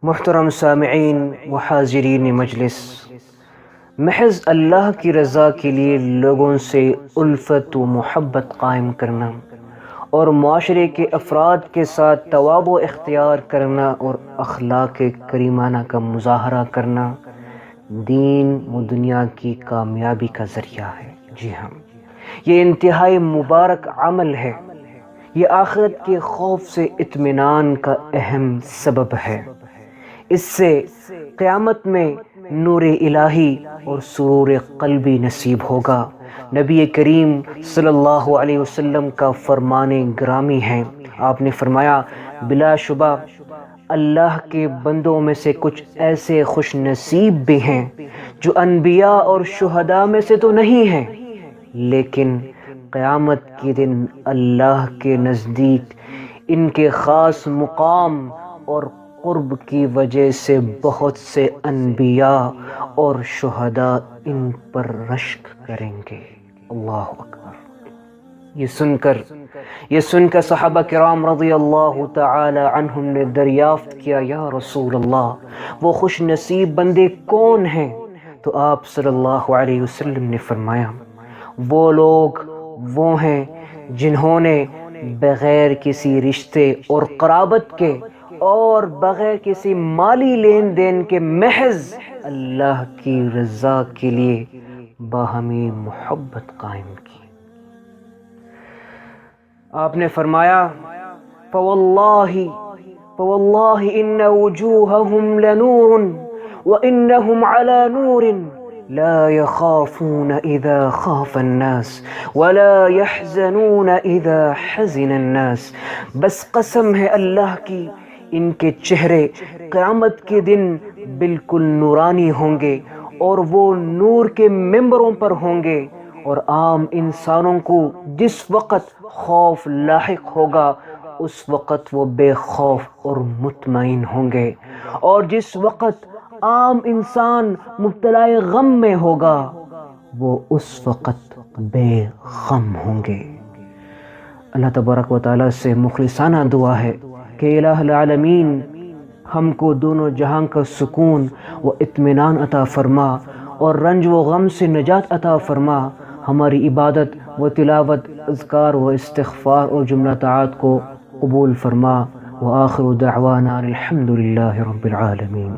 محترم سامعین و حاضرین مجلس، محض اللہ کی رضا کے لیے لوگوں سے الفت و محبت قائم کرنا اور معاشرے کے افراد کے ساتھ تواب و اختیار کرنا اور اخلاق کریمانہ کا مظاہرہ کرنا دین و دنیا کی کامیابی کا ذریعہ ہے۔ جی ہاں، یہ انتہائی مبارک عمل ہے۔ یہ آخرت کے خوف سے اطمینان کا اہم سبب ہے۔ اس سے قیامت میں نور الہی اور سرور قلبی نصیب ہوگا۔ نبی کریم صلی اللہ علیہ وسلم کا فرمان گرامی ہے، آپ نے فرمایا، بلا شبہ اللہ کے بندوں میں سے کچھ ایسے خوش نصیب بھی ہیں جو انبیاء اور شہداء میں سے تو نہیں ہیں، لیکن قیامت کے دن اللہ کے نزدیک ان کے خاص مقام اور قرب کی وجہ سے بہت سے انبیاء اور شہداء ان پر رشک کریں گے۔ اللہ اکبر۔ یہ سن کر صحابہ کرام رضی اللہ تعالی عنہم نے دریافت کیا، یا رسول اللہ، وہ خوش نصیب بندے کون ہیں؟ تو آپ صلی اللہ علیہ وسلم نے فرمایا، وہ لوگ وہ ہیں جنہوں نے بغیر کسی رشتے اور قرابت کے اور بغیر کسی مالی لین دین کے محض اللہ کی رضا کے لیے باہمی محبت قائم کی۔ آپ نے فرمایا، فواللہ ان وجوہہم لنور وانہم علی نور لا يخافون اذا خاف الناس ولا يحزنون اذا حزن الناس۔ بس قسم ہے اللہ کی، ان کے چہرے قیامت کے دن بالکل نورانی ہوں گے اور وہ نور کے ممبروں پر ہوں گے، اور عام انسانوں کو جس وقت خوف لاحق ہوگا اس وقت وہ بے خوف اور مطمئن ہوں گے، اور جس وقت عام انسان مبتلا غم میں ہوگا وہ اس وقت بے غم ہوں گے۔ اللہ تبارک و تعالیٰ سے مخلصانہ دعا ہے کہ الہ العالمین ہم کو دونوں جہاں کا سکون و اطمینان عطا فرما اور رنج و غم سے نجات عطا فرما، ہماری عبادت و تلاوت، اذکار و استغفار اور جملہ طاعات کو قبول فرما، وآخر دعوانا الحمد للہ رب العالمین۔